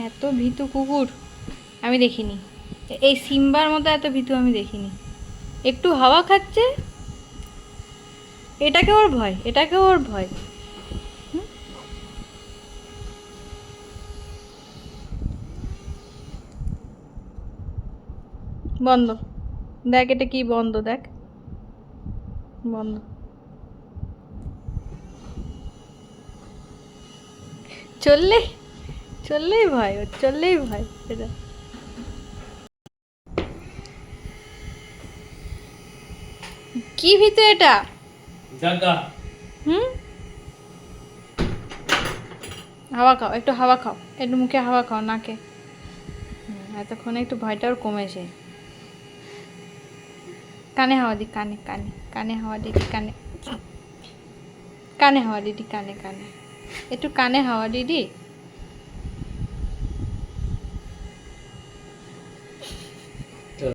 এত ভীতু কুকুর আমি দেখিনি। এই সিম্বার মতো এত ভীতু আমি দেখিনি। একটু হাওয়া খাচ্ছে, এটাকে ওর ভয়, এটাকে ওর ভয়। বন্ধ, দেখ এটা কি বন্ধ, দেখ বন্ধ। চললে চললেই ভয়, ওর চললেই ভয় এটা। কি ভীতু এটা? হুম, হাওয়া খাও, একটু হাওয়া খাও, একটু মুখে হাওয়া খাও, নাকে। এতক্ষণে একটু ভয়টা ওর কমেছে। কানে হাওয়া দি, কানে কানে কানে হাওয়া দিদি, কানে কানে হাওয়া দিদি, কানে কানে একটু কানে হাওয়া দিদি।